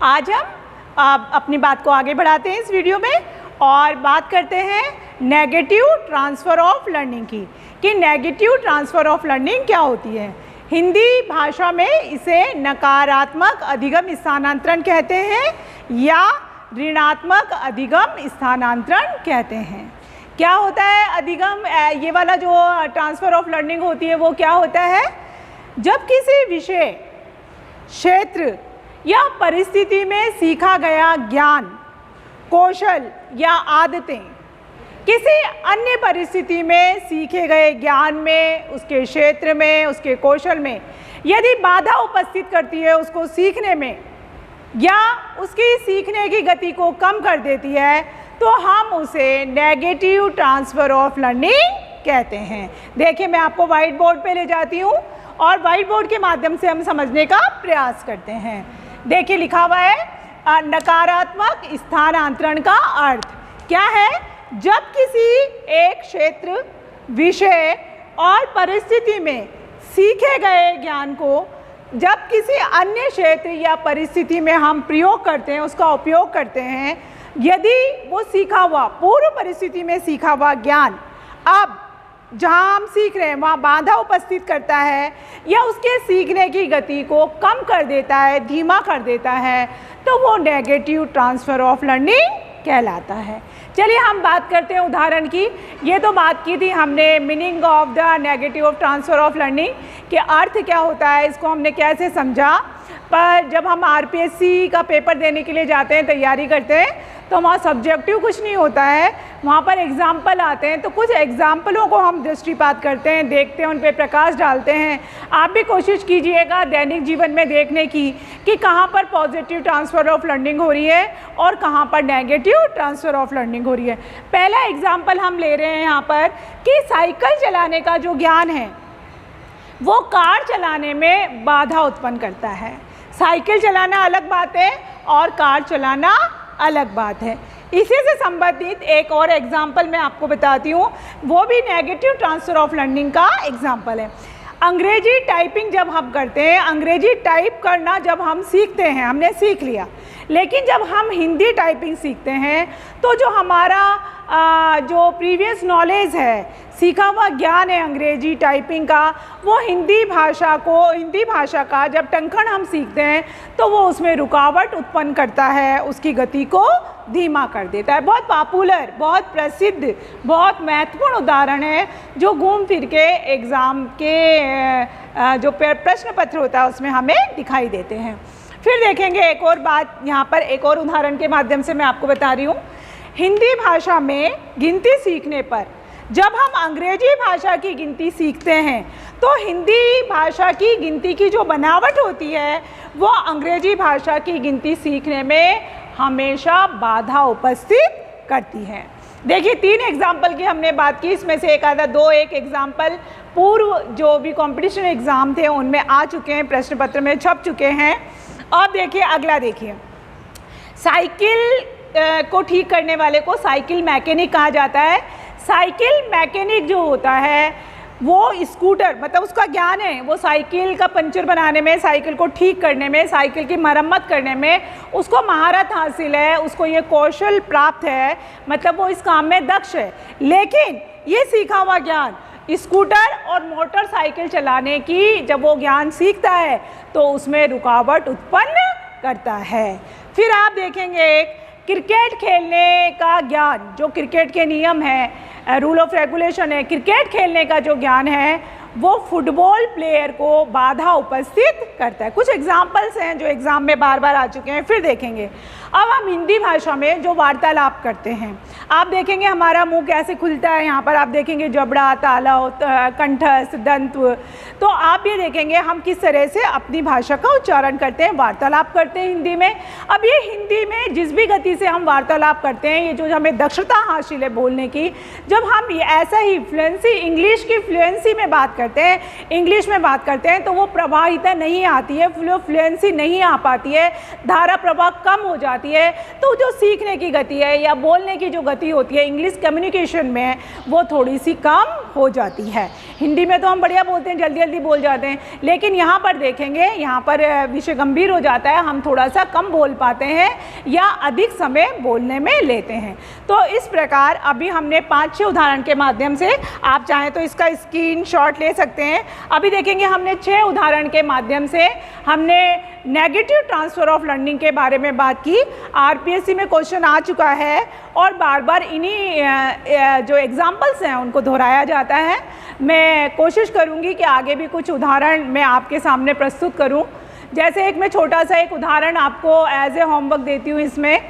आज हम अपनी बात को आगे बढ़ाते हैं इस वीडियो में और बात करते हैं नेगेटिव ट्रांसफ़र ऑफ लर्निंग की, कि नेगेटिव ट्रांसफ़र ऑफ लर्निंग क्या होती है। हिंदी भाषा में इसे नकारात्मक अधिगम स्थानांतरण कहते हैं या ऋणात्मक अधिगम स्थानांतरण कहते हैं। क्या होता है अधिगम, ये वाला जो ट्रांसफ़र ऑफ लर्निंग होती है वो क्या होता है, जब किसी विषय, क्षेत्र या परिस्थिति में सीखा गया ज्ञान, कौशल या आदतें किसी अन्य परिस्थिति में सीखे गए ज्ञान में, उसके क्षेत्र में, उसके कौशल में यदि बाधा उपस्थित करती है उसको सीखने में या उसकी सीखने की गति को कम कर देती है, तो हम उसे नेगेटिव ट्रांसफ़र ऑफ लर्निंग कहते हैं। देखिए मैं आपको व्हाइट बोर्ड पे ले जाती हूँ और व्हाइट बोर्ड के माध्यम से हम समझने का प्रयास करते हैं। देखिए लिखा हुआ है नकारात्मक स्थानांतरण का अर्थ क्या है, जब किसी एक क्षेत्र, विषय और परिस्थिति में सीखे गए ज्ञान को जब किसी अन्य क्षेत्र या परिस्थिति में हम प्रयोग करते हैं, उसका उपयोग करते हैं, यदि वो सीखा हुआ, पूर्व परिस्थिति में सीखा हुआ ज्ञान अब जहाँ हम सीख रहे हैं वहाँ बाधा उपस्थित करता है या उसके सीखने की गति को कम कर देता है, धीमा कर देता है, तो वो नेगेटिव ट्रांसफ़र ऑफ लर्निंग कहलाता है। चलिए हम बात करते हैं उदाहरण की। ये तो बात की थी हमने meaning of the negative transfer of learning के अर्थ क्या होता है, इसको हमने कैसे समझा। पर जब हम आरपीएससी का पेपर देने के लिए जाते हैं, तैयारी करते हैं, तो वहाँ सब्जेक्टिव कुछ नहीं होता है, वहाँ पर एग्ज़ाम्पल आते हैं, तो कुछ एग्ज़ाम्पलों को हम दृष्टिपात करते हैं, देखते हैं, उन पर प्रकाश डालते हैं। आप भी कोशिश कीजिएगा दैनिक जीवन में देखने की कि कहाँ पर पॉजिटिव ट्रांसफ़र ऑफ लर्निंग हो रही है और कहाँ पर नेगेटिव ट्रांसफ़र ऑफ लर्निंग हो रही है। पहला एग्ज़ाम्पल हम ले रहे हैं यहाँ पर कि साइकिल चलाने का जो ज्ञान है वो कार चलाने में बाधा उत्पन्न करता है। साइकिल चलाना अलग बात है और कार चलाना अलग बात है। इसी से संबंधित एक और एग्जाम्पल मैं आपको बताती हूँ, वो भी नेगेटिव ट्रांसफ़र ऑफ लर्निंग का एग्जाम्पल है। अंग्रेजी टाइपिंग जब हम करते हैं, अंग्रेजी टाइप करना जब हम सीखते हैं, हमने सीख लिया, लेकिन जब हम हिंदी टाइपिंग सीखते हैं तो जो हमारा जो प्रीवियस नॉलेज है, सीखा हुआ ज्ञान है अंग्रेजी टाइपिंग का, वो हिंदी भाषा का जब टंकण हम सीखते हैं तो वो उसमें रुकावट उत्पन्न करता है, उसकी गति को धीमा कर देता है। बहुत पॉपुलर, बहुत प्रसिद्ध, बहुत महत्वपूर्ण उदाहरण है जो घूम फिर के एग्ज़ाम के जो प्रश्न पत्र होता है उसमें हमें दिखाई देते हैं। फिर देखेंगे एक और बात, यहाँ पर एक और उदाहरण के माध्यम से मैं आपको बता रही हूँ। हिंदी भाषा में गिनती सीखने पर जब हम अंग्रेजी भाषा की गिनती सीखते हैं तो हिंदी भाषा की गिनती की जो बनावट होती है वो अंग्रेजी भाषा की गिनती सीखने में हमेशा बाधा उपस्थित करती है। देखिए 3 एग्जाम्पल की हमने बात की, इसमें से एक एग्जाम्पल पूर्व जो भी कंपटीशन एग्ज़ाम थे उनमें आ चुके हैं, प्रश्न पत्र में छप चुके हैं। अब देखिए अगला, देखिए साइकिल को ठीक करने वाले को साइकिल मैकेनिक कहा जाता है। साइकिल मैकेनिक जो होता है वो स्कूटर, मतलब उसका ज्ञान है, वो साइकिल का पंचर बनाने में, साइकिल को ठीक करने में, साइकिल की मरम्मत करने में उसको महारत हासिल है, उसको ये कौशल प्राप्त है, मतलब वो इस काम में दक्ष है। लेकिन ये सीखा हुआ ज्ञान स्कूटर और मोटरसाइकिल चलाने की जब वो ज्ञान सीखता है तो उसमें रुकावट उत्पन्न करता है। फिर आप देखेंगे एक क्रिकेट खेलने का ज्ञान, जो क्रिकेट के नियम है, रूल ऑफ रेगुलेशन है, क्रिकेट खेलने का जो ज्ञान है वो फुटबॉल प्लेयर को बाधा उपस्थित करता है। कुछ एग्जाम्पल्स हैं जो एग्ज़ाम में बार बार आ चुके हैं। फिर देखेंगे अब हम हिंदी भाषा में जो वार्तालाप करते हैं, आप देखेंगे हमारा मुंह कैसे खुलता है। यहाँ पर आप देखेंगे जबड़ा, तालव, कंठस्थ, दंत्व, तो आप ये देखेंगे हम किस तरह से अपनी भाषा का उच्चारण करते हैं, वार्तालाप करते हैं हिंदी में। अब ये हिंदी में जिस भी गति से हम वार्तालाप करते हैं, ये जो हमें दक्षता हासिल है बोलने की, जब हम ऐसा ही फ्लुएंसी, इंग्लिश की फ्लुएंसी में बात करते हैं, इंग्लिश में बात करते हैं, तो वो प्रभाविता नहीं आती है, फ्लुएंसी नहीं आ पाती है, धारा प्रवाह कम हो जाती है। तो जो सीखने की गति है या बोलने की जो गति होती है इंग्लिश कम्युनिकेशन में, वो थोड़ी सी कम हो जाती है। हिंदी में तो हम बढ़िया बोलते हैं, जल्दी जल्दी बोल जाते हैं, लेकिन यहाँ पर देखेंगे, यहाँ पर विषय गंभीर हो जाता है, हम थोड़ा सा कम बोल पाते हैं या अधिक समय बोलने में लेते हैं। तो इस प्रकार अभी हमने 5-6 उदाहरण के माध्यम से, आप चाहें तो इसका स्क्रीनशॉट ले सकते हैं। अभी देखेंगे हमने 6 उदाहरण के माध्यम से हमने नेगेटिव ट्रांसफ़र ऑफ लर्निंग के बारे में बात की। आरपीएससी में क्वेश्चन आ चुका है और बार बार इन्हीं जो एग्जाम्पल्स हैं उनको दोहराया जाता है। मैं कोशिश करूँगी कि आगे भी कुछ उदाहरण मैं आपके सामने प्रस्तुत करूँ। जैसे एक मैं छोटा सा एक उदाहरण आपको एज ए होमवर्क देती हूँ इसमें,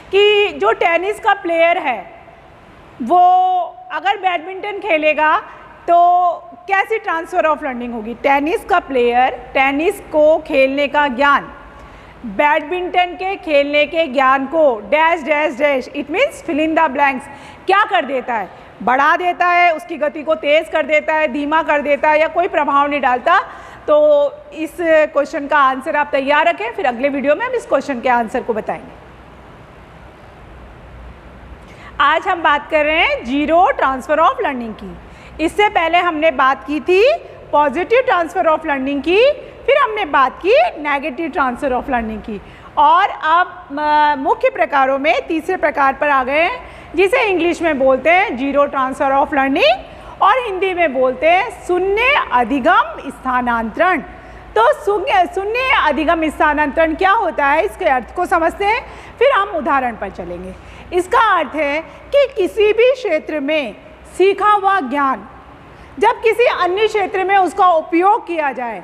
कि जो टेनिस का प्लेयर है वो अगर बैडमिंटन खेलेगा तो कैसी ट्रांसफ़र ऑफ लर्निंग होगी। टेनिस का प्लेयर टेनिस को खेलने का ज्ञान बैडमिंटन के खेलने के ज्ञान को dash dash dash, it means fill in the blanks, क्या कर देता है, बढ़ा देता है, उसकी गति को तेज़ कर देता है, धीमा कर देता है, या कोई प्रभाव नहीं डालता। तो इस क्वेश्चन का आंसर आप तैयार रखें, फिर अगले वीडियो में हम इस क्वेश्चन के आंसर को बताएंगे। आज हम बात कर रहे हैं जीरो ट्रांसफ़र ऑफ लर्निंग की। इससे पहले हमने बात की थी पॉजिटिव ट्रांसफ़र ऑफ लर्निंग की, फिर हमने बात की नेगेटिव ट्रांसफ़र ऑफ लर्निंग की, और अब मुख्य प्रकारों में तीसरे प्रकार पर आ गए हैं, जिसे इंग्लिश में बोलते हैं जीरो ट्रांसफ़र ऑफ लर्निंग और हिंदी में बोलते हैं शून्य अधिगम स्थानांतरण। तो शून्य अधिगम स्थानांतरण क्या होता है, इसके अर्थ को समझते हैं, फिर हम उदाहरण पर चलेंगे। इसका अर्थ है कि किसी भी क्षेत्र में सीखा हुआ ज्ञान जब किसी अन्य क्षेत्र में उसका उपयोग किया जाए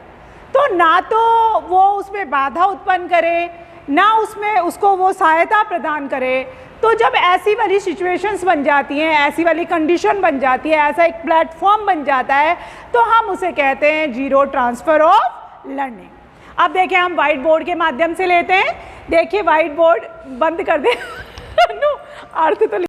तो ना तो वो उसमें बाधा उत्पन्न करे, ना उसमें उसको वो सहायता प्रदान करे। तो जब ऐसी वाली सिचुएशंस बन जाती हैं, ऐसी वाली कंडीशन बन जाती है, ऐसा एक प्लेटफॉर्म बन जाता है, तो हम उसे कहते हैं जीरो ट्रांसफ़र ऑफ लर्निंग। अब देखिए हम वाइट बोर्ड के माध्यम से लेते हैं। देखिए वाइट बोर्ड बंद कर दे अर्थ तो